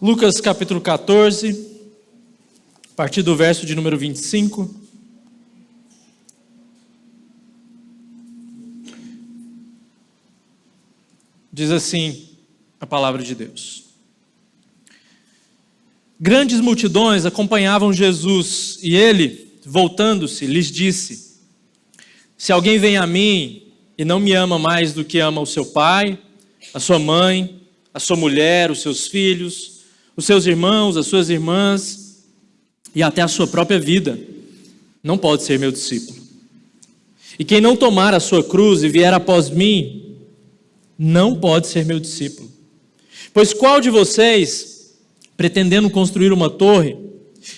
Lucas capítulo 14, a partir do verso de número 25. Diz assim a palavra de Deus. Grandes multidões acompanhavam Jesus e ele, voltando-se, lhes disse: se alguém vem a mim e não me ama mais do que ama o seu pai, a sua mãe, a sua mulher, os seus filhos, os seus irmãos, as suas irmãs e até a sua própria vida, não pode ser meu discípulo. E quem não tomar a sua cruz e vier após mim, não pode ser meu discípulo. Pois qual de vocês, pretendendo construir uma torre,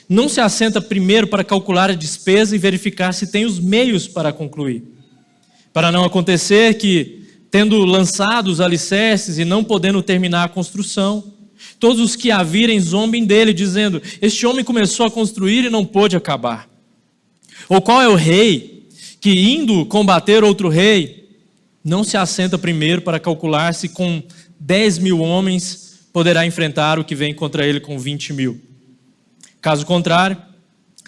não se assenta primeiro para calcular a despesa e verificar se tem os meios para concluir? Para não acontecer que, tendo lançado os alicerces e não podendo terminar a construção, todos os que a virem zombem dele, dizendo: este homem começou a construir e não pôde acabar. Ou qual é o rei que, indo combater outro rei, não se assenta primeiro para calcular se com 10.000 homens poderá enfrentar o que vem contra ele com 20.000? Caso contrário,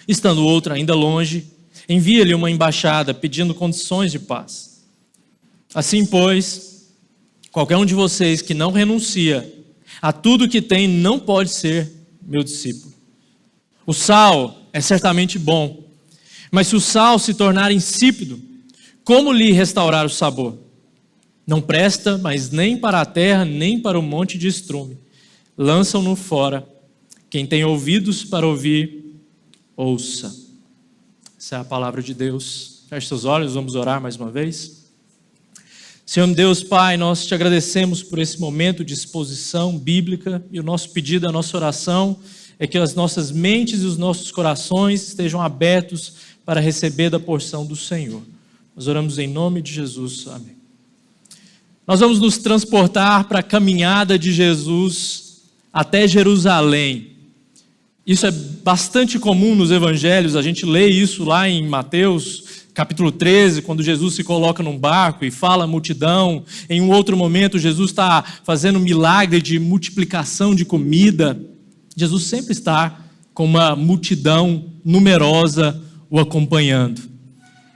estando o outro ainda longe, envia-lhe uma embaixada pedindo condições de paz. Assim, pois, qualquer um de vocês que não renuncia a tudo que tem não pode ser meu discípulo. O sal é certamente bom, mas se o sal se tornar insípido, como lhe restaurar o sabor? Não presta, mas nem para a terra, nem para o monte de estrume. Lançam-no fora. Quem tem ouvidos para ouvir, ouça. Essa é a palavra de Deus. Feche seus olhos, vamos orar mais uma vez. Senhor Deus, Pai, nós te agradecemos por esse momento de exposição bíblica e o nosso pedido, a nossa oração é que as nossas mentes e os nossos corações estejam abertos para receber da porção do Senhor. Nós oramos em nome de Jesus. Amém. Nós vamos nos transportar para a caminhada de Jesus até Jerusalém. Isso é bastante comum nos evangelhos, a gente lê isso lá em Mateus capítulo 13, quando Jesus se coloca num barco e fala à multidão. Em um outro momento, Jesus está fazendo um milagre de multiplicação de comida. Jesus sempre está com uma multidão numerosa o acompanhando.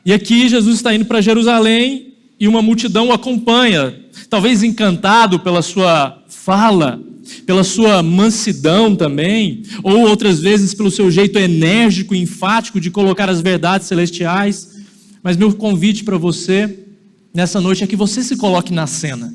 E aqui Jesus está indo para Jerusalém e uma multidão o acompanha, talvez encantado pela sua fala, pela sua mansidão também, ou outras vezes pelo seu jeito enérgico e enfático de colocar as verdades celestiais. Mas meu convite para você nessa noite é que você se coloque na cena.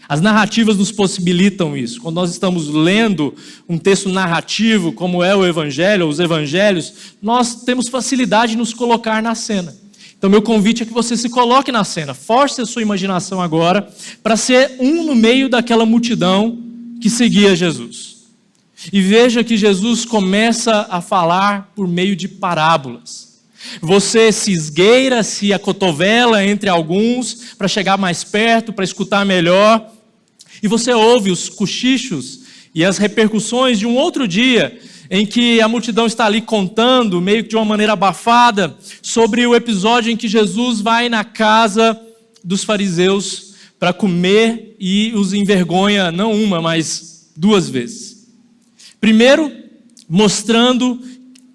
As narrativas nos possibilitam isso. Quando nós estamos lendo um texto narrativo, como é o Evangelho, ou os Evangelhos, nós temos facilidade de nos colocar na cena. Então meu convite é que você se coloque na cena. Force a sua imaginação agora para ser um no meio daquela multidão que seguia Jesus. E veja que Jesus começa a falar por meio de parábolas. Você se esgueira, se acotovela entre alguns para chegar mais perto, para escutar melhor. E você ouve os cochichos e as repercussões de um outro dia em que a multidão está ali contando, meio que de uma maneira abafada, sobre o episódio em que Jesus vai na casa dos fariseus para comer e os envergonha não uma, mas 2 vezes. Primeiro, mostrando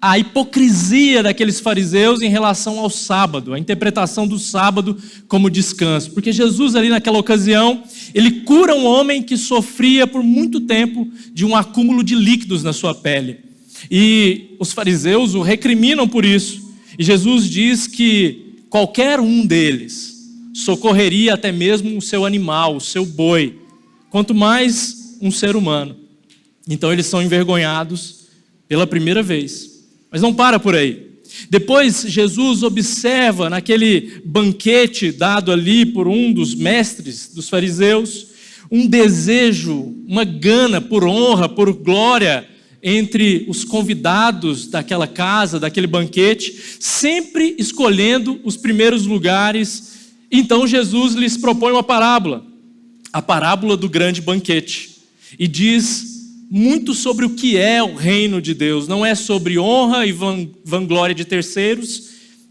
a hipocrisia daqueles fariseus em relação ao sábado, a interpretação do sábado como descanso. Porque Jesus ali naquela ocasião, ele cura um homem que sofria por muito tempo de um acúmulo de líquidos na sua pele. E os fariseus o recriminam por isso. E Jesus diz que qualquer um deles socorreria até mesmo o seu animal, o seu boi, quanto mais um ser humano. Então eles são envergonhados pela primeira vez. Mas não para por aí. Depois Jesus observa naquele banquete dado ali por um dos mestres dos fariseus, um desejo, uma gana por honra, por glória entre os convidados daquela casa, daquele banquete, sempre escolhendo os primeiros lugares. Então Jesus lhes propõe uma parábola, a parábola do grande banquete, e diz muito sobre o que é o reino de Deus. Não é sobre honra e vanglória de terceiros,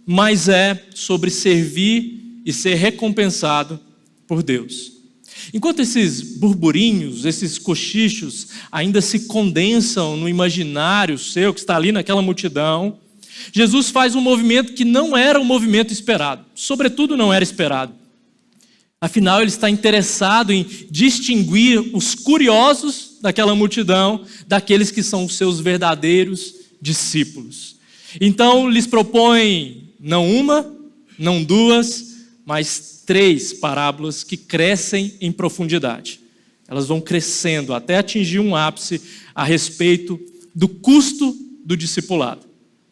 mas é sobre servir e ser recompensado por Deus. Enquanto esses burburinhos, esses cochichos ainda se condensam no imaginário seu, que está ali naquela multidão, Jesus faz um movimento que não era um movimento esperado, sobretudo não era esperado. Afinal, ele está interessado em distinguir os curiosos daquela multidão daqueles que são os seus verdadeiros discípulos. Então, lhes propõe não uma, não duas, mas 3 parábolas que crescem em profundidade. Elas vão crescendo até atingir um ápice a respeito do custo do discipulado.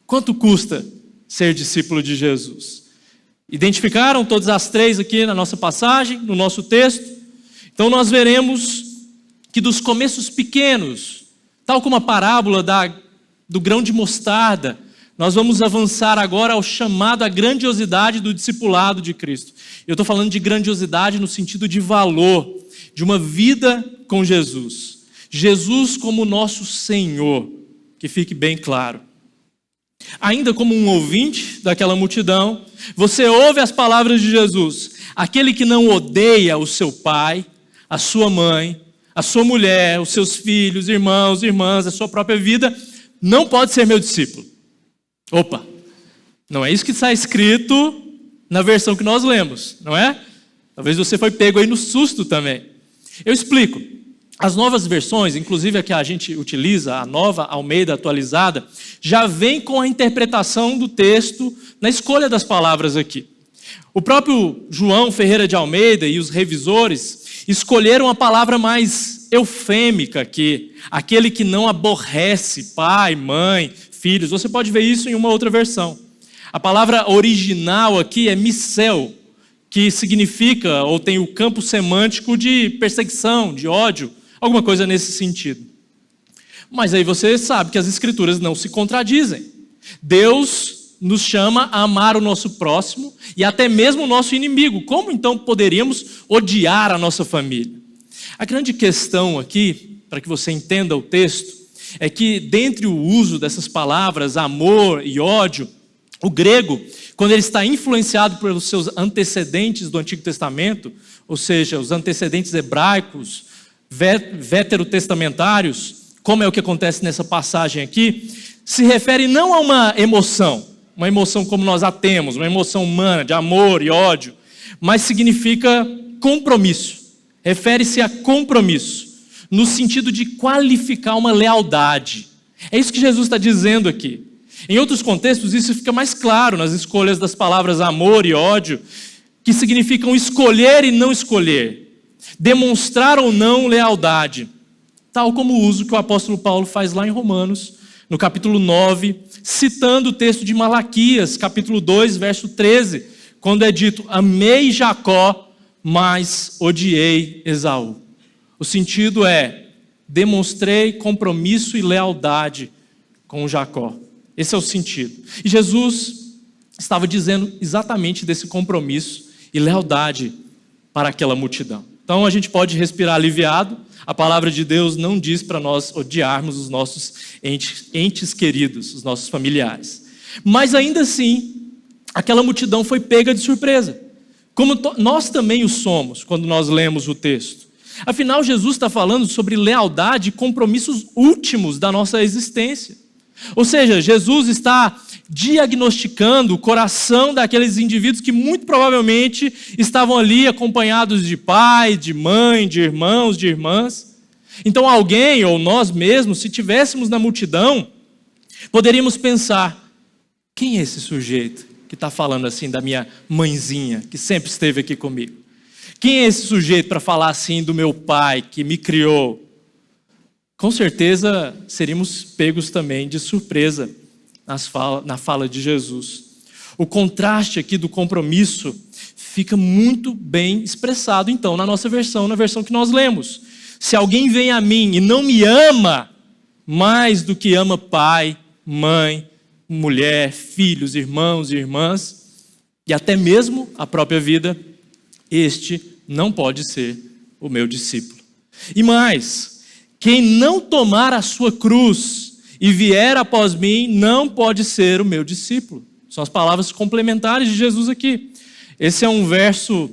Quanto custa ser discípulo de Jesus? Identificaram todas as 3 aqui na nossa passagem, no nosso texto? Então nós veremos que dos começos pequenos, tal como a parábola do grão de mostarda, nós vamos avançar agora ao chamado à grandiosidade do discipulado de Cristo. Eu estou falando de grandiosidade no sentido de valor, de uma vida com Jesus. Jesus como nosso Senhor, que fique bem claro. Ainda como um ouvinte daquela multidão, você ouve as palavras de Jesus. Aquele que não odeia o seu pai, a sua mãe, a sua mulher, os seus filhos, irmãos, irmãs, a sua própria vida, não pode ser meu discípulo. Opa, não é isso que está escrito na versão que nós lemos, não é? Talvez você foi pego aí no susto também. Eu explico. As novas versões, inclusive a que a gente utiliza, a nova Almeida atualizada, já vem com a interpretação do texto na escolha das palavras aqui. O próprio João Ferreira de Almeida e os revisores escolheram a palavra mais eufêmica aqui, aquele que não aborrece pai, mãe, filhos. Você pode ver isso em uma outra versão. A palavra original aqui é missel, que significa, ou tem o campo semântico de perseguição, de ódio, alguma coisa nesse sentido. Mas aí você sabe que as escrituras não se contradizem. Deus nos chama a amar o nosso próximo e até mesmo o nosso inimigo. Como então poderíamos odiar a nossa família? A grande questão aqui, para que você entenda o texto, é que dentre o uso dessas palavras, amor e ódio, o grego, quando ele está influenciado pelos seus antecedentes do Antigo Testamento, ou seja, os antecedentes hebraicos, veterotestamentários, como é o que acontece nessa passagem aqui, se refere não a uma emoção como nós a temos, uma emoção humana de amor e ódio, mas significa compromisso, refere-se a compromisso, no sentido de qualificar uma lealdade. É isso que Jesus está dizendo aqui. Em outros contextos, isso fica mais claro nas escolhas das palavras amor e ódio, que significam escolher e não escolher, demonstrar ou não lealdade, tal como o uso que o apóstolo Paulo faz lá em Romanos, no capítulo 9, citando o texto de Malaquias, capítulo 2, verso 13, quando é dito, amei Jacó, mas odiei Esaú. O sentido é, demonstrei compromisso e lealdade com Jacó. Esse é o sentido. E Jesus estava dizendo exatamente desse compromisso e lealdade para aquela multidão. Então a gente pode respirar aliviado. A palavra de Deus não diz para nós odiarmos os nossos entes queridos, os nossos familiares. Mas ainda assim, aquela multidão foi pega de surpresa. Como nós também o somos quando nós lemos o texto. Afinal, Jesus está falando sobre lealdade e compromissos últimos da nossa existência. Ou seja, Jesus está diagnosticando o coração daqueles indivíduos que muito provavelmente estavam ali acompanhados de pai, de mãe, de irmãos, de irmãs. Então alguém, ou nós mesmos, se tivéssemos na multidão, poderíamos pensar, quem é esse sujeito que está falando assim da minha mãezinha, que sempre esteve aqui comigo? Quem é esse sujeito para falar assim do meu pai, que me criou? Com certeza seríamos pegos também de surpresa na fala de Jesus. O contraste aqui do compromisso fica muito bem expressado, então, na nossa versão, na versão que nós lemos. Se alguém vem a mim e não me ama mais do que ama pai, mãe, mulher, filhos, irmãos e irmãs, e até mesmo a própria vida, este não pode ser o meu discípulo. E mais, quem não tomar a sua cruz e vier após mim, não pode ser o meu discípulo. São as palavras complementares de Jesus aqui. Esse é um verso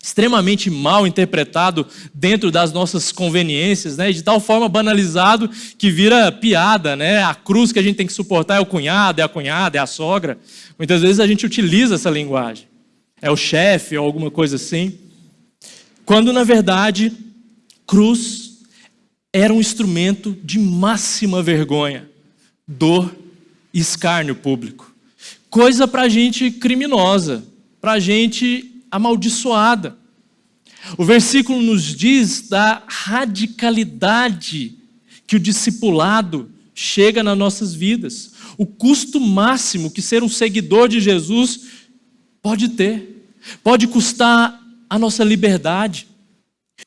extremamente mal interpretado dentro das nossas conveniências, né? De tal forma banalizado que vira piada, né? A cruz que a gente tem que suportar é o cunhado, é a cunhada, é a sogra. Muitas vezes a gente utiliza essa linguagem. É o chefe ou alguma coisa assim. Quando, na verdade, cruz era um instrumento de máxima vergonha, dor e escárnio público. Coisa para gente criminosa, para gente amaldiçoada. O versículo nos diz da radicalidade que o discipulado chega nas nossas vidas. O custo máximo que ser um seguidor de Jesus pode ter. Pode custar a nossa liberdade.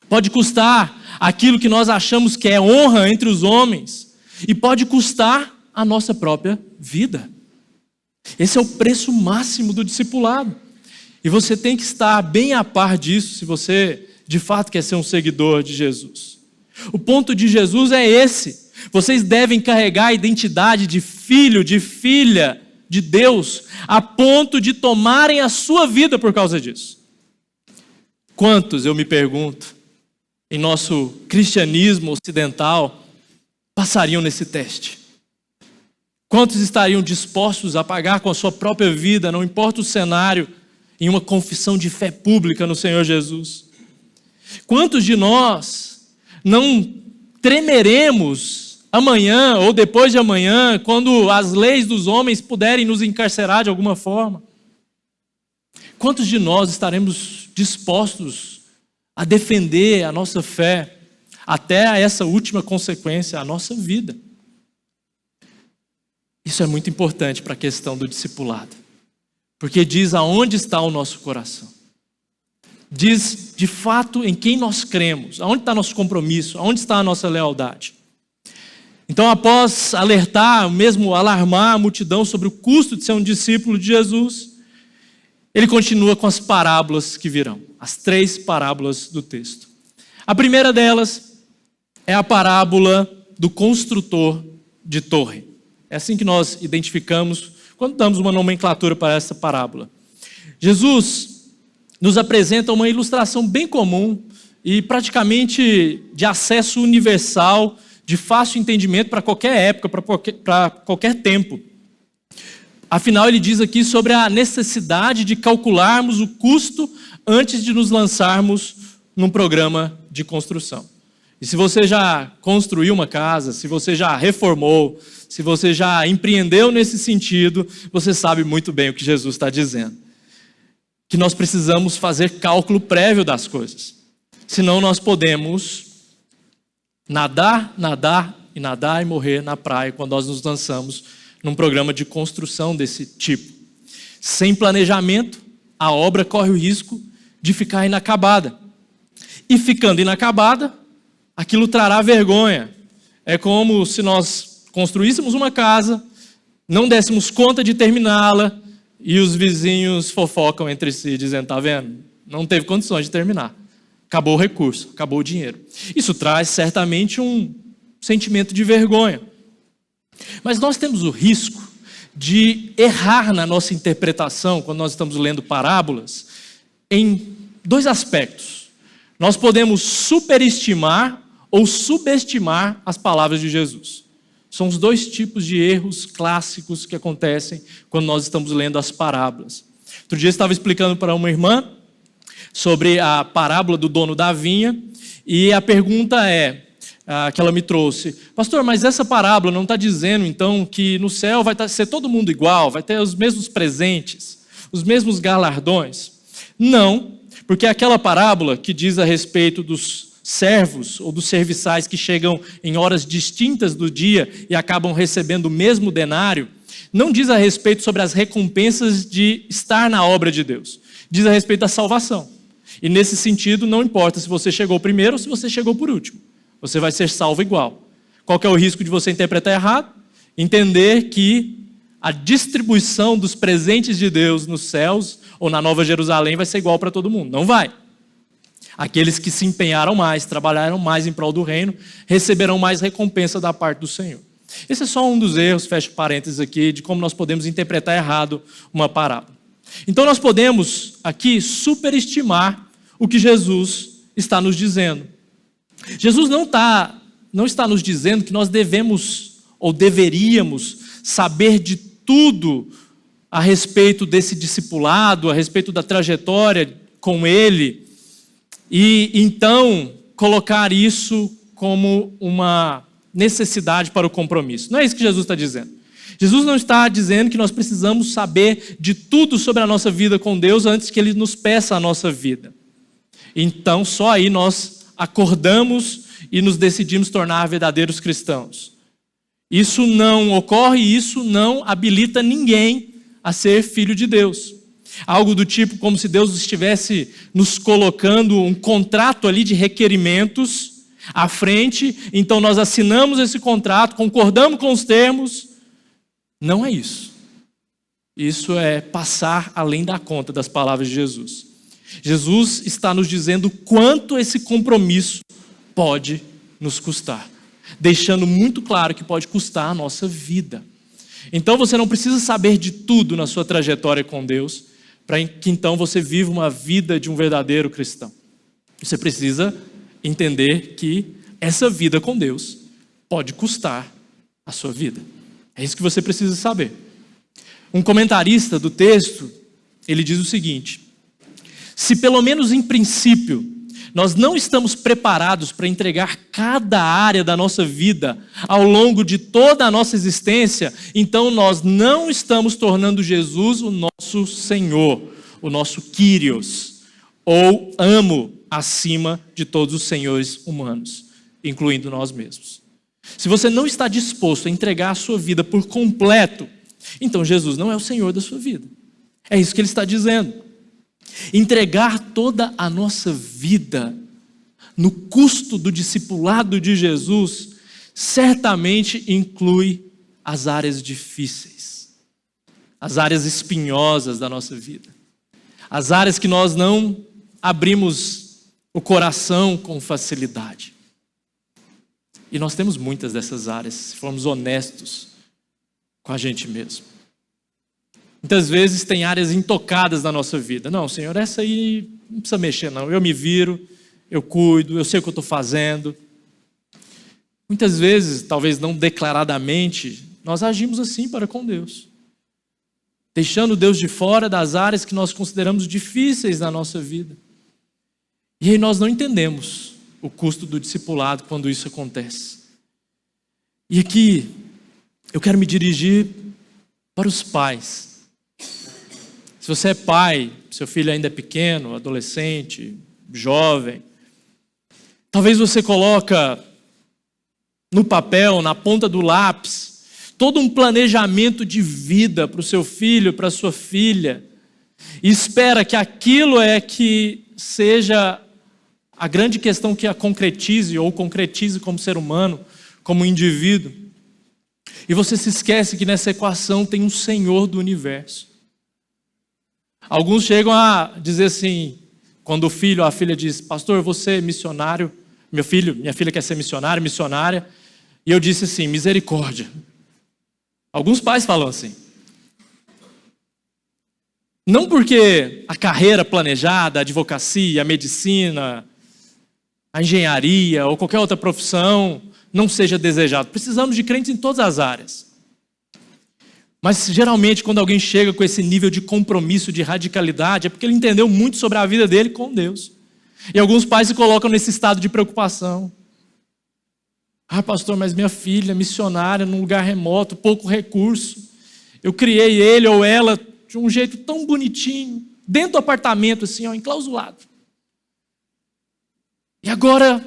Pode custar aquilo que nós achamos que é honra entre os homens. E pode custar a nossa própria vida. Esse é o preço máximo do discipulado. E você tem que estar bem a par disso se você de fato quer ser um seguidor de Jesus. O ponto de Jesus é esse. Vocês devem carregar a identidade de filho, de filha de Deus, a ponto de tomarem a sua vida por causa disso. Quantos, eu me pergunto, em nosso cristianismo ocidental, passariam nesse teste? Quantos estariam dispostos a pagar com a sua própria vida, não importa o cenário, em uma confissão de fé pública no Senhor Jesus? Quantos de nós não tremeremos amanhã ou depois de amanhã, quando as leis dos homens puderem nos encarcerar de alguma forma? Quantos de nós estaremos dispostos a defender a nossa fé até essa última consequência, a nossa vida? Isso é muito importante para a questão do discipulado, porque diz aonde está o nosso coração. Diz de fato em quem nós cremos, aonde está nosso compromisso, aonde está a nossa lealdade. Então, após alertar, mesmo alarmar a multidão sobre o custo de ser um discípulo de Jesus, ele continua com as parábolas que virão, as 3 parábolas do texto. A primeira delas é a parábola do construtor de torre. É assim que nós identificamos quando damos uma nomenclatura para essa parábola. Jesus nos apresenta uma ilustração bem comum e praticamente de acesso universal, de fácil entendimento para qualquer época, para qualquer tempo. Afinal, ele diz aqui sobre a necessidade de calcularmos o custo antes de nos lançarmos num programa de construção. E se você já construiu uma casa, se você já reformou, se você já empreendeu nesse sentido, você sabe muito bem o que Jesus está dizendo. Que nós precisamos fazer cálculo prévio das coisas. Senão nós podemos nadar e morrer na praia quando nós nos lançamos num programa de construção desse tipo. Sem planejamento, a obra corre o risco de ficar inacabada. E ficando inacabada, aquilo trará vergonha. É como se nós construíssemos uma casa, não dessemos conta de terminá-la e os vizinhos fofocam entre si, dizendo, tá vendo? Não teve condições de terminar. Acabou o recurso, acabou o dinheiro. Isso traz certamente um sentimento de vergonha. Mas nós temos o risco de errar na nossa interpretação, quando nós estamos lendo parábolas, em 2 aspectos. Nós podemos superestimar ou subestimar as palavras de Jesus. São os 2 tipos de erros clássicos que acontecem quando nós estamos lendo as parábolas. Outro dia eu estava explicando para uma irmã sobre a parábola do dono da vinha, e a pergunta que ela me trouxe, pastor, mas essa parábola não está dizendo então que no céu vai ser todo mundo igual, vai ter os mesmos presentes, os mesmos galardões? Não, porque aquela parábola que diz a respeito dos servos ou dos serviçais que chegam em horas distintas do dia e acabam recebendo o mesmo denário, não diz a respeito sobre as recompensas de estar na obra de Deus, diz a respeito da salvação. E nesse sentido, não importa se você chegou primeiro ou se você chegou por último. Você vai ser salvo igual. Qual que é o risco de você interpretar errado? Entender que a distribuição dos presentes de Deus nos céus ou na Nova Jerusalém vai ser igual para todo mundo. Não vai. Aqueles que se empenharam mais, trabalharam mais em prol do reino, receberão mais recompensa da parte do Senhor. Esse é só um dos erros, fecho parênteses aqui, de como nós podemos interpretar errado uma parábola. Então nós podemos aqui superestimar o que Jesus está nos dizendo. Jesus não está nos dizendo que nós devemos ou deveríamos saber de tudo a respeito desse discipulado, a respeito da trajetória com ele, e então colocar isso como uma necessidade para o compromisso. Não é isso que Jesus está dizendo. Jesus não está dizendo que nós precisamos saber de tudo sobre a nossa vida com Deus antes que Ele nos peça a nossa vida. Então, só aí nós acordamos e nos decidimos tornar verdadeiros cristãos. Isso não ocorre e isso não habilita ninguém a ser filho de Deus. Algo do tipo como se Deus estivesse nos colocando um contrato ali de requerimentos à frente, então nós assinamos esse contrato, concordamos com os termos. Não é isso. Isso é passar além da conta das palavras de Jesus. Jesus está nos dizendo quanto esse compromisso pode nos custar, deixando muito claro que pode custar a nossa vida. Então você não precisa saber de tudo na sua trajetória com Deus, para que então você viva uma vida de um verdadeiro cristão. Você precisa entender que essa vida com Deus pode custar a sua vida. É isso que você precisa saber. Um comentarista do texto, ele diz o seguinte: se pelo menos em princípio nós não estamos preparados para entregar cada área da nossa vida ao longo de toda a nossa existência, então nós não estamos tornando Jesus o nosso Senhor, o nosso Kyrios, ou amo acima de todos os senhores humanos, incluindo nós mesmos. Se você não está disposto a entregar a sua vida por completo, então Jesus não é o Senhor da sua vida. É isso que ele está dizendo. Entregar toda a nossa vida no custo do discipulado de Jesus certamente inclui as áreas difíceis, as áreas espinhosas da nossa vida, as áreas que nós não abrimos o coração com facilidade. E nós temos muitas dessas áreas, se formos honestos com a gente mesmo. Muitas vezes tem áreas intocadas na nossa vida. Não, Senhor, essa aí não precisa mexer não. Eu me viro, eu cuido, eu sei o que eu estou fazendo. Muitas vezes, talvez não declaradamente, nós agimos assim para com Deus. Deixando Deus de fora das áreas que nós consideramos difíceis na nossa vida. E aí nós não entendemos o custo do discipulado quando isso acontece. E aqui eu quero me dirigir para os pais. Se você é pai, seu filho ainda é pequeno, adolescente, jovem, talvez você coloca no papel, na ponta do lápis, todo um planejamento de vida para o seu filho, para a sua filha, e espera que aquilo é que seja a grande questão que a concretize, ou concretize como ser humano, como indivíduo. E você se esquece que nessa equação tem um Senhor do universo. Alguns chegam a dizer assim, quando o filho ou a filha diz: pastor, você é missionário, minha filha quer ser missionária, e eu disse assim: misericórdia. Alguns pais falam assim. Não porque a carreira planejada, a advocacia, a medicina, a engenharia ou qualquer outra profissão não seja desejado. Precisamos de crentes em todas as áreas. Mas geralmente quando alguém chega com esse nível de compromisso, de radicalidade, é porque ele entendeu muito sobre a vida dele com Deus. E alguns pais se colocam nesse estado de preocupação. Ah, pastor, mas minha filha é missionária num lugar remoto, pouco recurso. Eu criei ele ou ela de um jeito tão bonitinho, dentro do apartamento assim, ó, enclausulado. E agora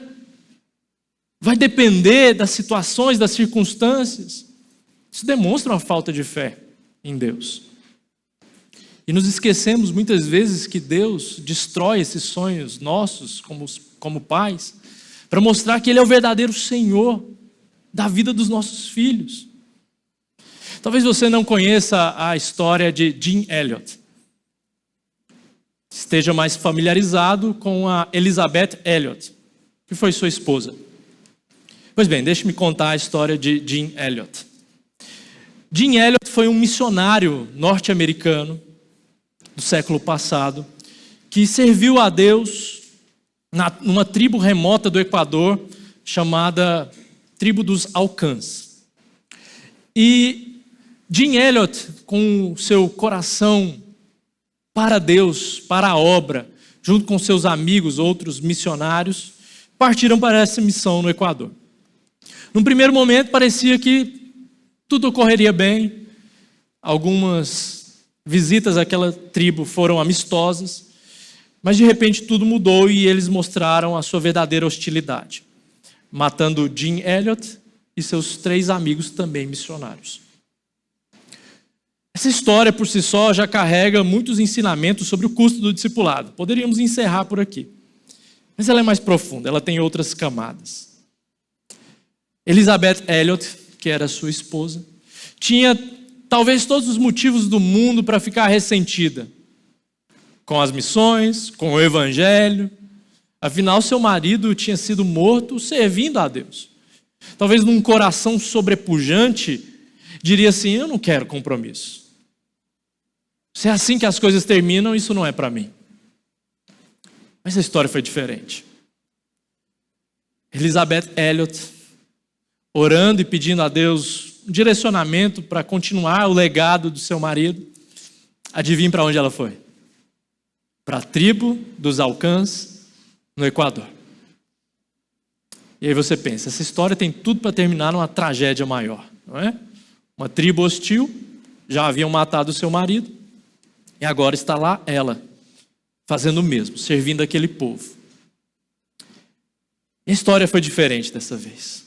vai depender das situações, das circunstâncias. Isso demonstra uma falta de fé em Deus. E nos esquecemos muitas vezes que Deus destrói esses sonhos nossos como pais, para mostrar que Ele é o verdadeiro Senhor da vida dos nossos filhos. Talvez você não conheça a história de Jim Elliot. Esteja mais familiarizado com a Elizabeth Elliot, que foi sua esposa. Pois bem, deixe-me contar a história de Jim Elliot. Jim Elliot foi um missionário norte-americano do século passado que serviu a Deus numa tribo remota do Equador, chamada Tribo dos Alcãs. E Jim Elliot, com seu coração para Deus, para a obra, junto com seus amigos, outros missionários, partiram para essa missão no Equador. Num primeiro momento parecia que tudo ocorreria bem, algumas visitas àquela tribo foram amistosas, mas de repente tudo mudou e eles mostraram a sua verdadeira hostilidade, matando Jim Elliot e seus 3 amigos também missionários. Essa história por si só já carrega muitos ensinamentos sobre o custo do discipulado. Poderíamos encerrar por aqui. Mas ela é mais profunda, ela tem outras camadas. Elizabeth Elliot, que era sua esposa, tinha talvez todos os motivos do mundo para ficar ressentida com as missões, com o evangelho. Afinal, seu marido tinha sido morto servindo a Deus. Talvez num coração sobrepujante, diria assim: eu não quero compromisso. Se é assim que as coisas terminam, isso não é para mim. Mas a história foi diferente. Elizabeth Elliot, orando e pedindo a Deus um direcionamento para continuar o legado do seu marido, adivinhe para onde ela foi? Para a tribo dos Alcãs, no Equador. E aí você pensa, essa história tem tudo para terminar numa tragédia maior, não é? Uma tribo hostil, já haviam matado o seu marido, e agora está lá ela, fazendo o mesmo, servindo aquele povo. E a história foi diferente dessa vez.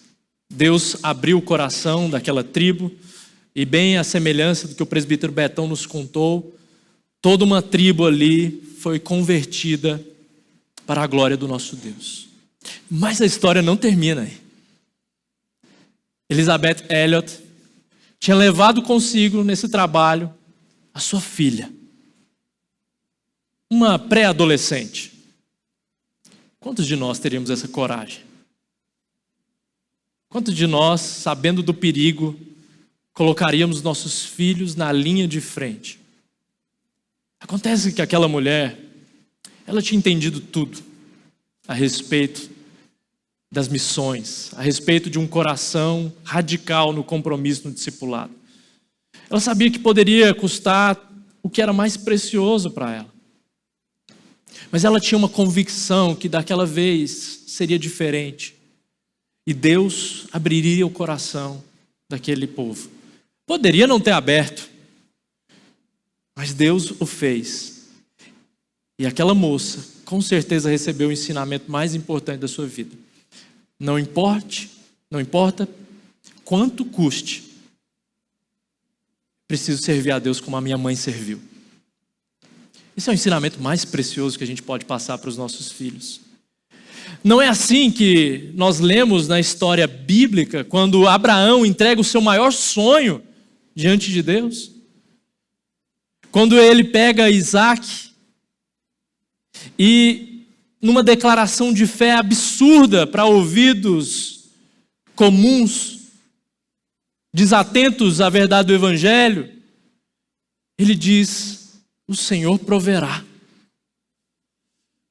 Deus abriu o coração daquela tribo, e bem à semelhança do que o presbítero Betão nos contou, toda uma tribo ali foi convertida para a glória do nosso Deus. Mas a história não termina aí. Elizabeth Elliot tinha levado consigo nesse trabalho a sua filha, uma pré-adolescente. Quantos de nós teríamos essa coragem? Quantos de nós, sabendo do perigo, colocaríamos nossos filhos na linha de frente? Acontece que aquela mulher, ela tinha entendido tudo a respeito das missões, a respeito de um coração radical no compromisso no discipulado. Ela sabia que poderia custar o que era mais precioso para ela. Mas ela tinha uma convicção que daquela vez seria diferente. E Deus abriria o coração daquele povo. Poderia não ter aberto, mas Deus o fez. E aquela moça, com certeza, recebeu o ensinamento mais importante da sua vida. Não importa quanto custe, preciso servir a Deus como a minha mãe serviu. Esse é o ensinamento mais precioso que a gente pode passar para os nossos filhos. Não é assim que nós lemos na história bíblica, quando Abraão entrega o seu maior sonho diante de Deus? Quando ele pega Isaac e, numa declaração de fé absurda para ouvidos comuns, desatentos à verdade do Evangelho, ele diz: o Senhor proverá.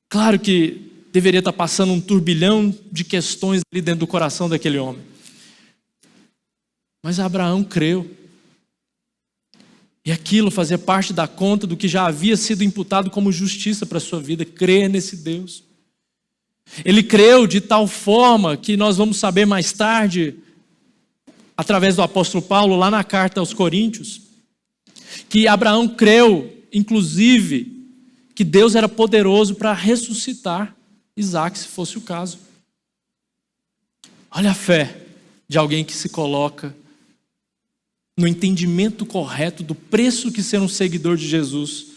Claro que deveria estar passando um turbilhão de questões ali dentro do coração daquele homem. Mas Abraão creu. E aquilo fazia parte da conta do que já havia sido imputado como justiça para a sua vida, crer nesse Deus. Ele creu de tal forma que nós vamos saber mais tarde, através do apóstolo Paulo, lá na carta aos Coríntios, que Abraão creu, inclusive, que Deus era poderoso para ressuscitar Isaac, se fosse o caso. Olha a fé de alguém que se coloca no entendimento correto do preço que ser um seguidor de Jesus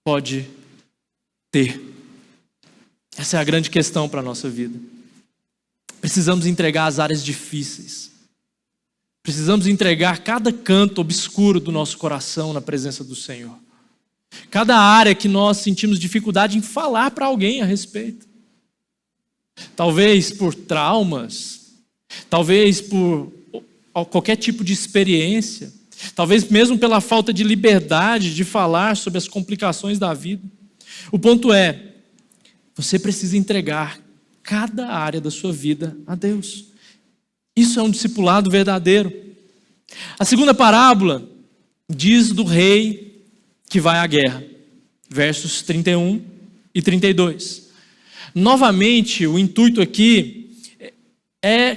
pode ter. Essa é a grande questão para a nossa vida. Precisamos entregar as áreas difíceis. Precisamos entregar cada canto obscuro do nosso coração na presença do Senhor. Cada área que nós sentimos dificuldade em falar para alguém a respeito. Talvez por traumas, talvez por qualquer tipo de experiência, talvez mesmo pela falta de liberdade de falar sobre as complicações da vida. O ponto é, Você precisa entregar cada área da sua vida a Deus. Isso é um discipulado verdadeiro. A segunda parábola diz do rei que vai à guerra. Versos 31 e 32. Novamente, o intuito aqui é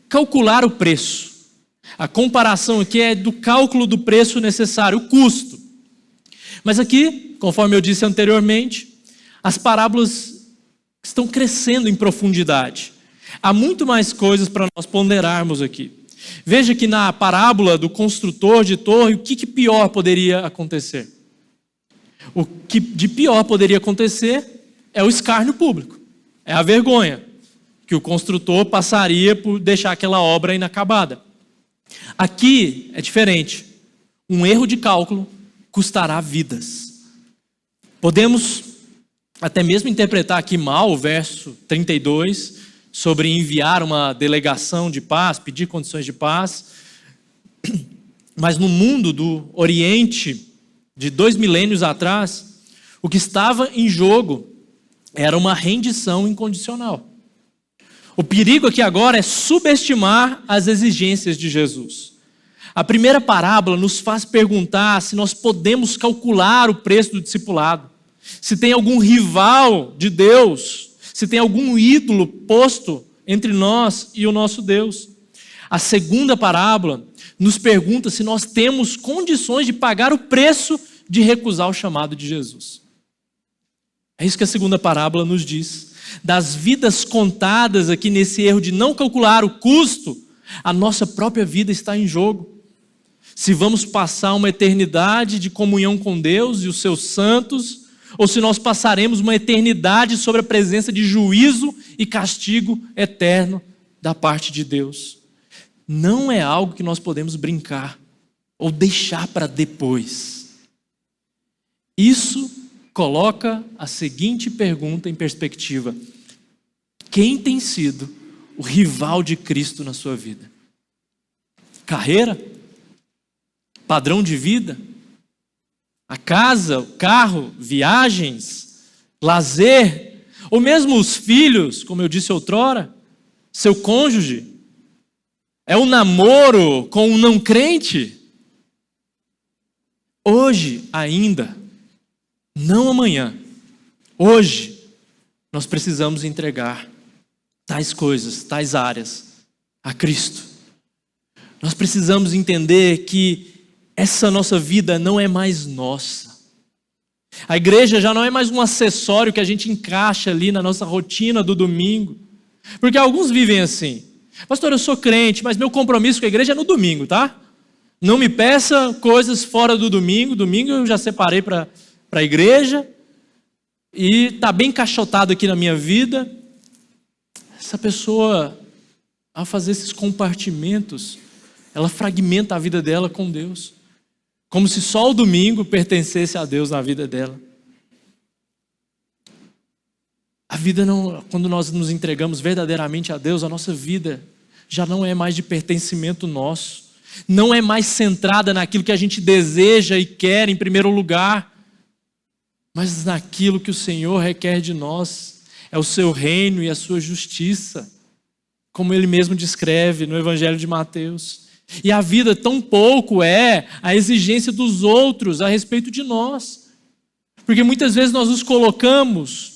calcular o preço. A comparação aqui é do cálculo do preço necessário, o custo. Mas aqui, conforme eu disse anteriormente, as parábolas estão crescendo em profundidade. Há muito mais coisas para nós ponderarmos aqui. Veja que na parábola do construtor de torre, o que pior poderia acontecer? O que de pior poderia acontecer é o escárnio público, é a vergonha que o construtor passaria por deixar aquela obra inacabada. Aqui é diferente. Um erro de cálculo custará vidas. Podemos até mesmo interpretar aqui mal o verso 32, sobre enviar uma delegação de paz, pedir condições de paz. Mas no mundo do Oriente, de 2 milênios atrás, o que estava em jogo era uma rendição incondicional. O perigo aqui agora é subestimar as exigências de Jesus. A primeira parábola nos faz perguntar se nós podemos calcular o preço do discipulado, se tem algum rival de Deus, se tem algum ídolo posto entre nós e o nosso Deus. A segunda parábola nos pergunta se nós temos condições de pagar o preço de recusar o chamado de Jesus. É isso que a segunda parábola nos diz. Das vidas contadas aqui nesse erro de não calcular o custo, a nossa própria vida está em jogo. Se vamos passar uma eternidade de comunhão com Deus e os seus santos, ou se nós passaremos uma eternidade sobre a presença de juízo e castigo eterno da parte de Deus. Não é algo que nós podemos brincar ou deixar para depois. Isso coloca a seguinte pergunta em perspectiva: quem tem sido o rival de Cristo na sua vida? Carreira? Padrão de vida? A casa, o carro, viagens, lazer, ou mesmo os filhos, como eu disse outrora, seu cônjuge? É o namoro com um não crente? Hoje ainda, não amanhã, hoje, nós precisamos entregar tais coisas, tais áreas a Cristo. Nós precisamos entender que essa nossa vida não é mais nossa. A igreja já não é mais um acessório que a gente encaixa ali na nossa rotina do domingo. Porque alguns vivem assim: pastor, eu sou crente, mas meu compromisso com a igreja é no domingo, tá? Não me peça coisas fora do domingo. Domingo eu já separei para a igreja e está bem encaixotado aqui na minha vida. Essa pessoa, ao fazer esses compartimentos, ela fragmenta a vida dela com Deus, como se só o domingo pertencesse a Deus na vida dela. A vida não, quando nós nos entregamos verdadeiramente a Deus, a nossa vida já não é mais de pertencimento nosso, não é mais centrada naquilo que a gente deseja e quer em primeiro lugar, mas naquilo que o Senhor requer de nós. É o seu reino e a sua justiça, como ele mesmo descreve no Evangelho de Mateus. E a vida tão pouco é a exigência dos outros a respeito de nós. Porque muitas vezes nós nos colocamos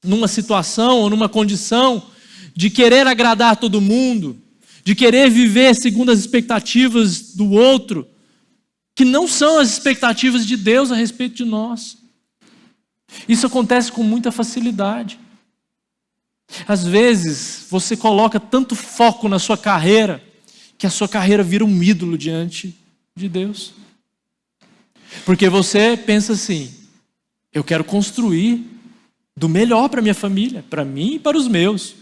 numa situação ou numa condição de querer agradar todo mundo, de querer viver segundo as expectativas do outro, que não são as expectativas de Deus a respeito de nós. Isso acontece com muita facilidade. Às vezes você coloca tanto foco na sua carreira que a sua carreira vira um ídolo diante de Deus. Porque você pensa assim: eu quero construir do melhor para minha família, para mim e para os meus.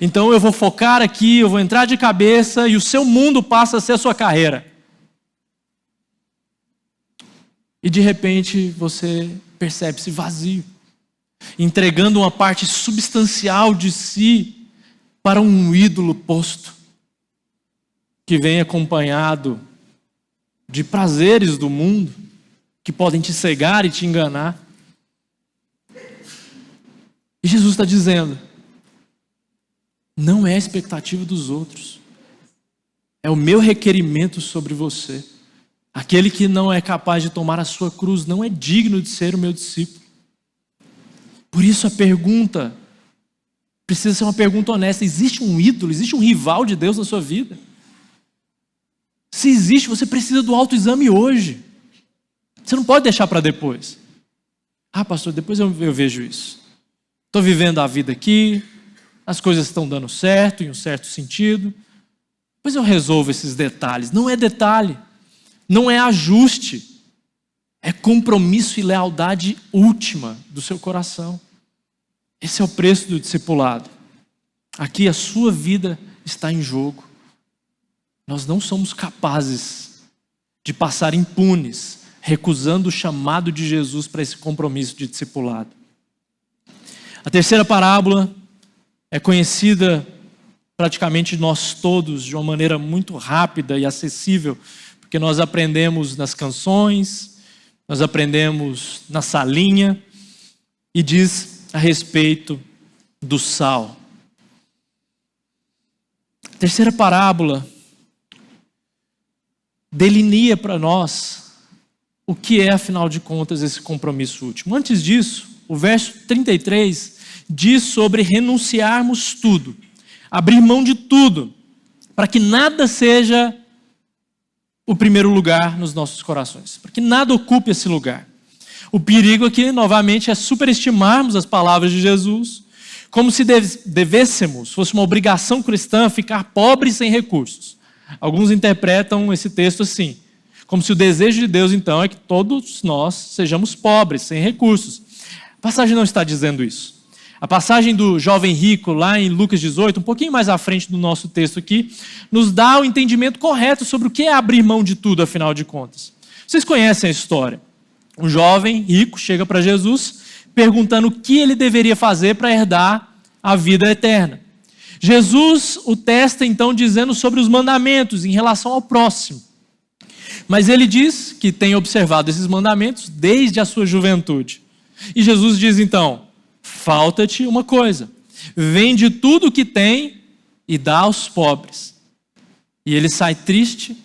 Então eu vou focar aqui, eu vou entrar de cabeça e o seu mundo passa a ser a sua carreira. E de repente você percebe-se vazio, entregando uma parte substancial de si para um ídolo posto, que vem acompanhado de prazeres do mundo, que podem te cegar e te enganar. E Jesus está dizendo, não é a expectativa dos outros, é o meu requerimento sobre você. Aquele que não é capaz de tomar a sua cruz não é digno de ser o meu discípulo. Por isso a pergunta precisa ser uma pergunta honesta. Existe um ídolo, existe um rival de Deus na sua vida? Se existe, você precisa do autoexame hoje. Você não pode deixar para depois. Ah, pastor, depois eu vejo isso. Estou vivendo a vida aqui, as coisas estão dando certo, em um certo sentido. Depois eu resolvo esses detalhes. Não é detalhe, não é ajuste. É compromisso e lealdade última do seu coração. Esse é o preço do discipulado. Aqui a sua vida está em jogo. Nós não somos capazes de passar impunes, recusando o chamado de Jesus para esse compromisso de discipulado. A terceira parábola é conhecida praticamente nós todos de uma maneira muito rápida e acessível, porque nós aprendemos nas canções, nós aprendemos na salinha, e diz a respeito do sal. A terceira parábola delinea para nós o que é, afinal de contas, esse compromisso último. Antes disso, o verso 33 diz sobre renunciarmos tudo, abrir mão de tudo, para que nada seja o primeiro lugar nos nossos corações, para que nada ocupe esse lugar. O perigo aqui, novamente, é superestimarmos as palavras de Jesus, como se devêssemos, fosse uma obrigação cristã, ficar pobres sem recursos. Alguns interpretam esse texto assim, como se o desejo de Deus, então, é que todos nós sejamos pobres, sem recursos. A passagem não está dizendo isso. A passagem do jovem rico, lá em Lucas 18, um pouquinho mais à frente do nosso texto aqui, nos dá o entendimento correto sobre o que é abrir mão de tudo, afinal de contas. Vocês conhecem a história. Um jovem rico chega para Jesus perguntando o que ele deveria fazer para herdar a vida eterna. Jesus o testa então dizendo sobre os mandamentos em relação ao próximo. Mas ele diz que tem observado esses mandamentos desde a sua juventude. E Jesus diz então, falta-te uma coisa, vende tudo o que tem e dá aos pobres. E ele sai triste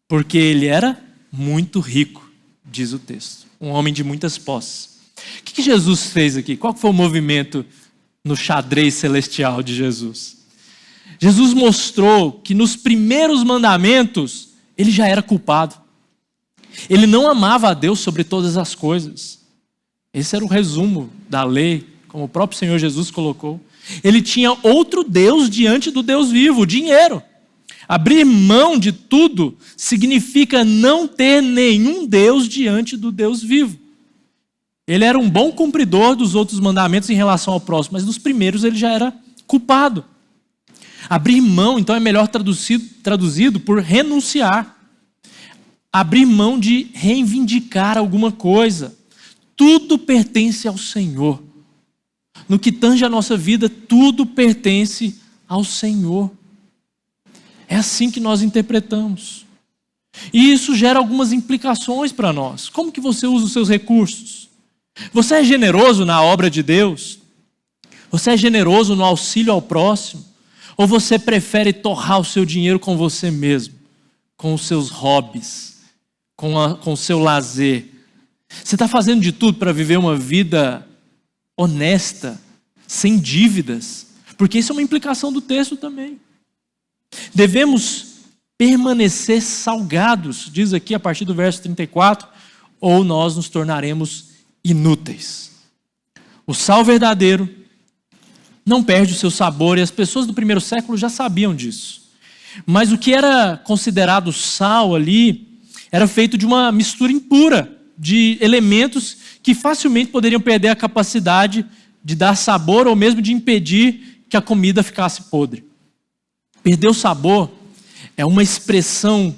porque ele era muito rico, diz o texto. Um homem de muitas posses. O que Jesus fez aqui? Qual foi o movimento no xadrez celestial de Jesus? Jesus mostrou que nos primeiros mandamentos ele já era culpado. Ele não amava a Deus sobre todas as coisas. Esse era o resumo da lei, como o próprio Senhor Jesus colocou. Ele tinha outro Deus diante do Deus vivo, o dinheiro. Abrir mão de tudo significa não ter nenhum Deus diante do Deus vivo. Ele era um bom cumpridor dos outros mandamentos em relação ao próximo, mas nos primeiros ele já era culpado. Abrir mão, então, é melhor traduzido por renunciar. Abrir mão de reivindicar alguma coisa. Tudo pertence ao Senhor. No que tange a nossa vida, tudo pertence ao Senhor. É assim que nós interpretamos. E isso gera algumas implicações para nós. Como que você usa os seus recursos? Você é generoso na obra de Deus? Você é generoso no auxílio ao próximo? Ou você prefere torrar o seu dinheiro com você mesmo? Com os seus hobbies? Com o seu lazer? Você está fazendo de tudo para viver uma vida honesta, sem dívidas? Porque isso é uma implicação do texto também. Devemos permanecer salgados, diz aqui a partir do verso 34, ou nós nos tornaremos inúteis. O sal verdadeiro não perde o seu sabor, e as pessoas do primeiro século já sabiam disso. Mas o que era considerado sal ali, era feito de uma mistura impura, de elementos que facilmente poderiam perder a capacidade de dar sabor, ou mesmo de impedir que a comida ficasse podre. Perder o sabor é uma expressão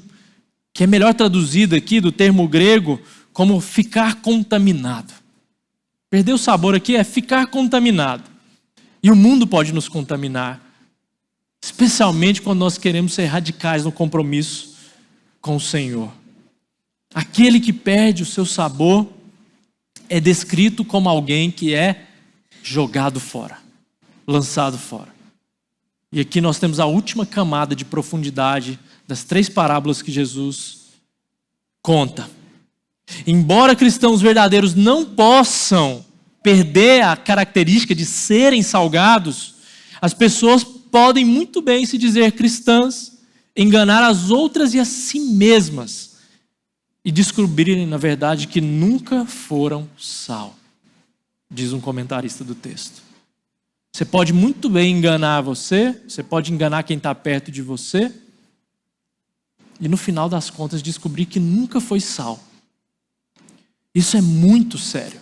que é melhor traduzida aqui do termo grego como ficar contaminado. Perder o sabor aqui é ficar contaminado. E o mundo pode nos contaminar, especialmente quando nós queremos ser radicais no compromisso com o Senhor. Aquele que perde o seu sabor é descrito como alguém que é jogado fora, lançado fora. E aqui nós temos a última camada de profundidade das 3 parábolas que Jesus conta. Embora cristãos verdadeiros não possam perder a característica de serem salgados, as pessoas podem muito bem se dizer cristãs, enganar as outras e a si mesmas e descobrirem, na verdade, que nunca foram sal, diz um comentarista do texto. Você pode muito bem enganar você pode enganar quem está perto de você, e no final das contas descobrir que nunca foi sal. Isso é muito sério.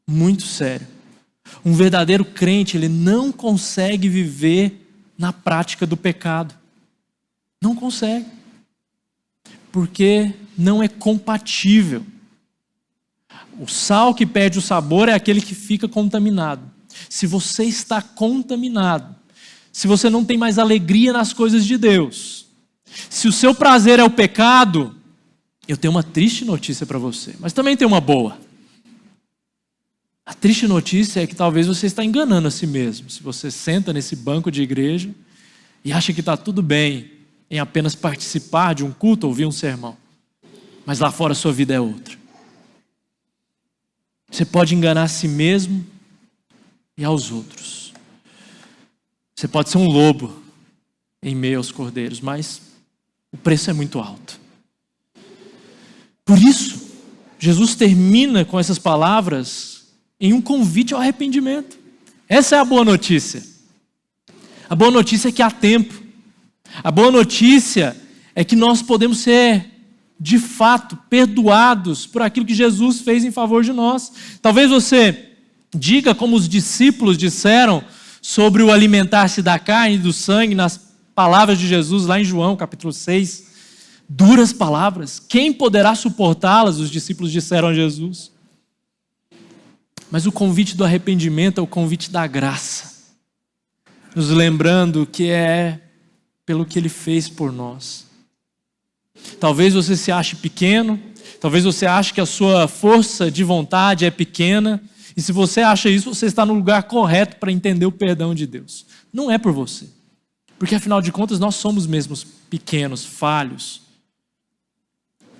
Muito sério. Um verdadeiro crente, ele não consegue viver na prática do pecado. Não consegue. Porque não é compatível. O sal que perde o sabor é aquele que fica contaminado. Se você está contaminado, se você não tem mais alegria nas coisas de Deus, se o seu prazer é o pecado, eu tenho uma triste notícia para você, mas também tenho uma boa. A triste notícia é que talvez você está enganando a si mesmo. Se você senta nesse banco de igreja e acha que está tudo bem em apenas participar de um culto, ouvir um sermão, mas lá fora a sua vida é outra. Você pode enganar a si mesmo e aos outros. Você pode ser um lobo em meio aos cordeiros, mas o preço é muito alto. Por isso, Jesus termina com essas palavras em um convite ao arrependimento. Essa é a boa notícia. A boa notícia é que há tempo. A boa notícia é que nós podemos ser, de fato, perdoados por aquilo que Jesus fez em favor de nós. Talvez você diga como os discípulos disseram sobre o alimentar-se da carne e do sangue nas palavras de Jesus lá em João, capítulo 6. Duras palavras. Quem poderá suportá-las? Os discípulos disseram a Jesus. Mas o convite do arrependimento é o convite da graça. Nos lembrando que é pelo que Ele fez por nós. Talvez você se ache pequeno, talvez você ache que a sua força de vontade é pequena, e se você acha isso, você está no lugar correto para entender o perdão de Deus. Não é por você, porque afinal de contas nós somos mesmos pequenos, falhos,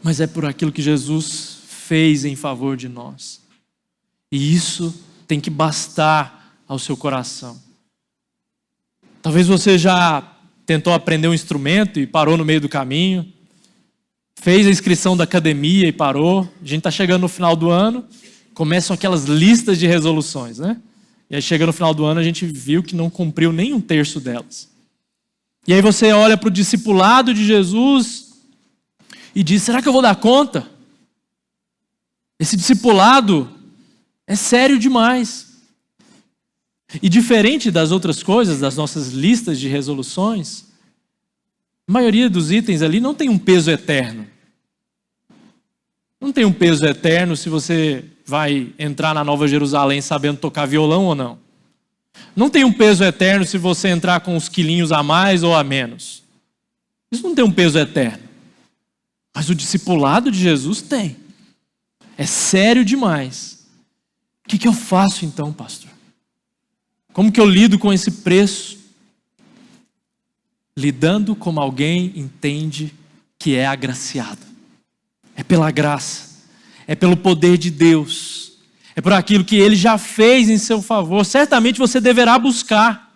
mas é por aquilo que Jesus fez em favor de nós. E isso tem que bastar ao seu coração. Talvez você já tentou aprender um instrumento e parou no meio do caminho, fez a inscrição da academia e parou. A gente está chegando no final do ano, começam aquelas listas de resoluções, né? E aí chega no final do ano, a gente viu que não cumpriu nem um terço delas. E aí você olha para o discipulado de Jesus e diz, será que eu vou dar conta? Esse discipulado é sério demais. E diferente das outras coisas, das nossas listas de resoluções, a maioria dos itens ali não tem um peso eterno. Não tem um peso eterno se você vai entrar na Nova Jerusalém sabendo tocar violão ou não. Não tem um peso eterno se você entrar com uns quilinhos a mais ou a menos. Isso não tem um peso eterno. Mas o discipulado de Jesus tem. É sério demais. O que eu faço então, pastor? Como que eu lido com esse preço? Lidando como alguém entende que é agraciado. É pela graça. É pelo poder de Deus. É por aquilo que Ele já fez em seu favor. Certamente você deverá buscar.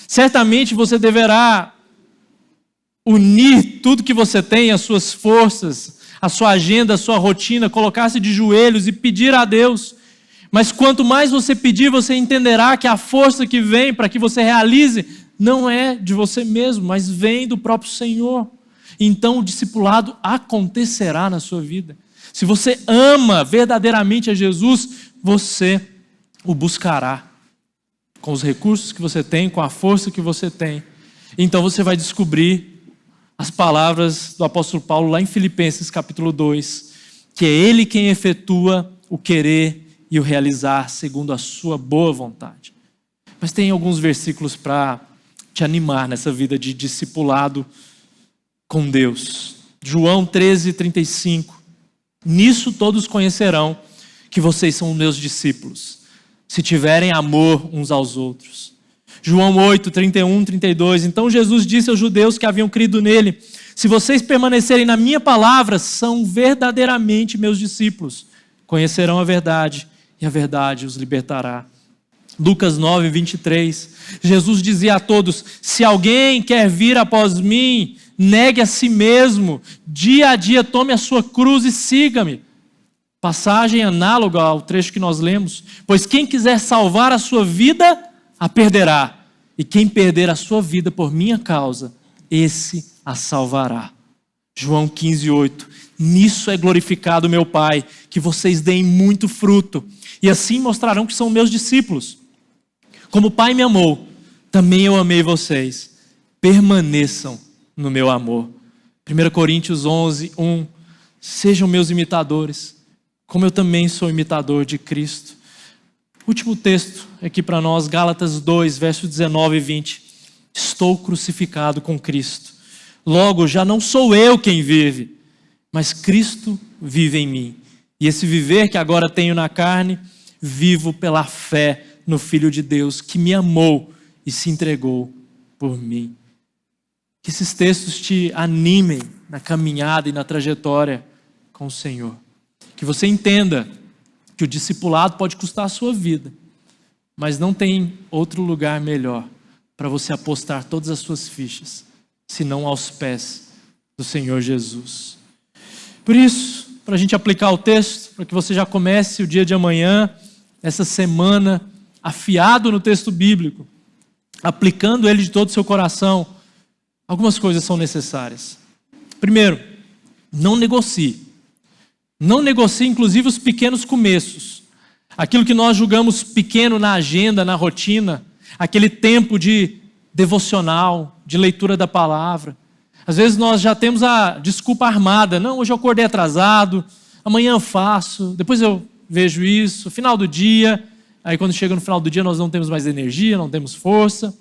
Certamente você deverá unir tudo que você tem, as suas forças, a sua agenda, a sua rotina, colocar-se de joelhos e pedir a Deus. Mas quanto mais você pedir, você entenderá que a força que vem para que você realize não é de você mesmo, mas vem do próprio Senhor. Então o discipulado acontecerá na sua vida. Se você ama verdadeiramente a Jesus, você o buscará. Com os recursos que você tem, com a força que você tem. Então você vai descobrir as palavras do apóstolo Paulo lá em Filipenses capítulo 2, que é Ele quem efetua o querer e o realizar segundo a sua boa vontade. Mas tem alguns versículos para te animar nessa vida de discipulado com Deus. João 13:35. Nisso todos conhecerão que vocês são meus discípulos, se tiverem amor uns aos outros. João 8, 31, 32. Então Jesus disse aos judeus que haviam crido nele: se vocês permanecerem na minha palavra, são verdadeiramente meus discípulos. Conhecerão a verdade e a verdade os libertará. Lucas 9, 23. Jesus dizia a todos: se alguém quer vir após mim, negue a si mesmo, dia a dia tome a sua cruz e siga-me. Passagem análoga ao trecho que nós lemos. Pois quem quiser salvar a sua vida, a perderá. E quem perder a sua vida por minha causa, esse a salvará. João 15, 8. Nisso é glorificado meu Pai, que vocês deem muito fruto, e assim mostrarão que são meus discípulos. Como o Pai me amou, também eu amei vocês. Permaneçam no meu amor. 1 Coríntios 11, 1. Sejam meus imitadores, como eu também sou imitador de Cristo. Último texto aqui para nós, Gálatas 2, versos 19 e 20. Estou crucificado com Cristo. Logo, já não sou eu quem vive, mas Cristo vive em mim. E esse viver que agora tenho na carne, vivo pela fé no Filho de Deus, que me amou e se entregou por mim. Que esses textos te animem na caminhada e na trajetória com o Senhor. Que você entenda que o discipulado pode custar a sua vida, mas não tem outro lugar melhor para você apostar todas as suas fichas, senão aos pés do Senhor Jesus. Por isso, para a gente aplicar o texto, para que você já comece o dia de amanhã, essa semana, afiado no texto bíblico, aplicando ele de todo o seu coração, algumas coisas são necessárias. Primeiro, não negocie. Não negocie, inclusive, os pequenos começos. Aquilo que nós julgamos pequeno na agenda, na rotina, aquele tempo de devocional, de leitura da palavra. Às vezes nós já temos a desculpa armada. Não, hoje eu acordei atrasado, amanhã eu faço, depois eu vejo isso, final do dia. Aí quando chega no final do dia nós não temos mais energia, não temos força.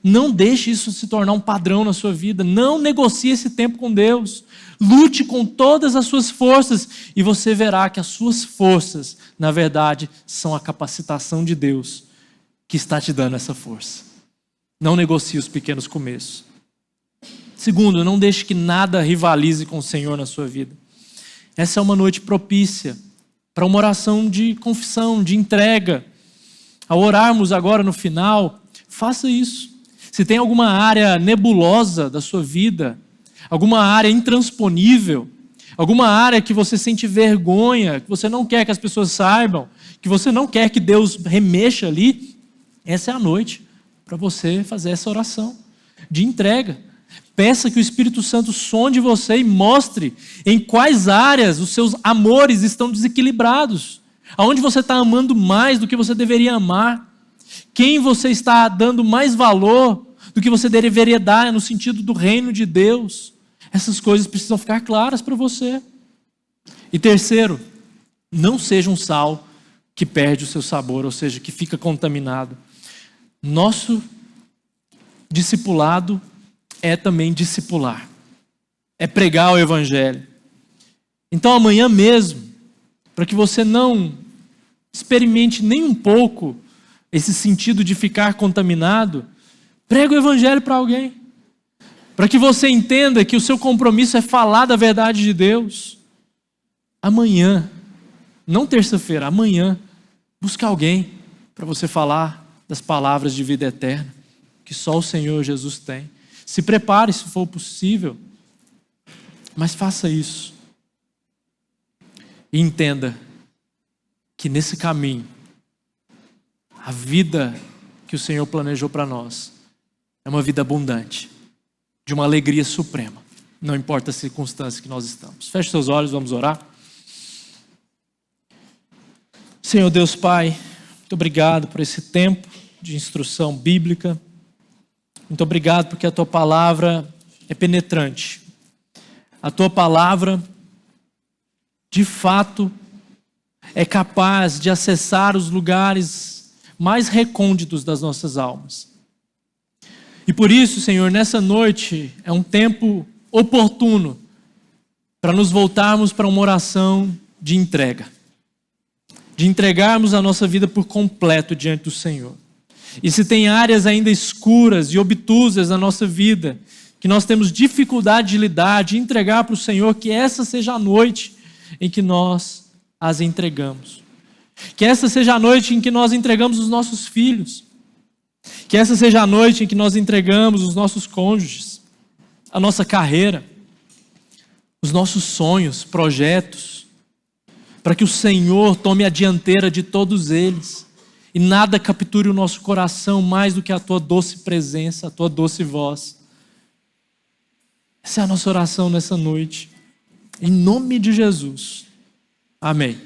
Não deixe isso se tornar um padrão na sua vida. Não negocie esse tempo com Deus. Lute com todas as suas forças e você verá que as suas forças, na verdade, são a capacitação de Deus que está te dando essa força. Não negocie os pequenos começos. Segundo, não deixe que nada rivalize com o Senhor na sua vida. Essa é uma noite propícia para uma oração de confissão, de entrega. Ao orarmos agora no final, faça isso. Se tem alguma área nebulosa da sua vida, alguma área intransponível, alguma área que você sente vergonha, que você não quer que as pessoas saibam, que você não quer que Deus remexa ali, essa é a noite para você fazer essa oração de entrega. Peça que o Espírito Santo sonde você e mostre em quais áreas os seus amores estão desequilibrados, aonde você está amando mais do que você deveria amar, quem você está dando mais valor do que você deveria dar no sentido do reino de Deus. Essas coisas precisam ficar claras para você. E terceiro, não seja um sal que perde o seu sabor, ou seja, que fica contaminado. Nosso discipulado é também discipular. É pregar o Evangelho. Então amanhã mesmo, para que você não experimente nem um pouco esse sentido de ficar contaminado, prega o Evangelho para alguém. Para que você entenda que o seu compromisso é falar da verdade de Deus. Amanhã, não terça-feira, amanhã, busca alguém para você falar das palavras de vida eterna que só o Senhor Jesus tem. Se prepare se for possível, mas faça isso. E entenda que nesse caminho, a vida que o Senhor planejou para nós é uma vida abundante, de uma alegria suprema, não importa a circunstância que nós estamos. Feche seus olhos, vamos orar. Senhor Deus Pai, muito obrigado por esse tempo de instrução bíblica. Muito obrigado porque a Tua palavra é penetrante. A Tua palavra, de fato, é capaz de acessar os lugares mais recônditos das nossas almas. E por isso, Senhor, nessa noite é um tempo oportuno para nos voltarmos para uma oração de entrega. de entregarmos a nossa vida por completo diante do Senhor. E se tem áreas ainda escuras e obtusas na nossa vida, que nós temos dificuldade de lidar, de entregar para o Senhor, que essa seja a noite em que nós as entregamos. Que essa seja a noite em que nós entregamos os nossos filhos. Que essa seja a noite em que nós entregamos os nossos cônjuges, a nossa carreira, os nossos sonhos, projetos, para que o Senhor tome a dianteira de todos eles e nada capture o nosso coração mais do que a tua doce presença, a tua doce voz. Essa é a nossa oração nessa noite. Em nome de Jesus. Amém.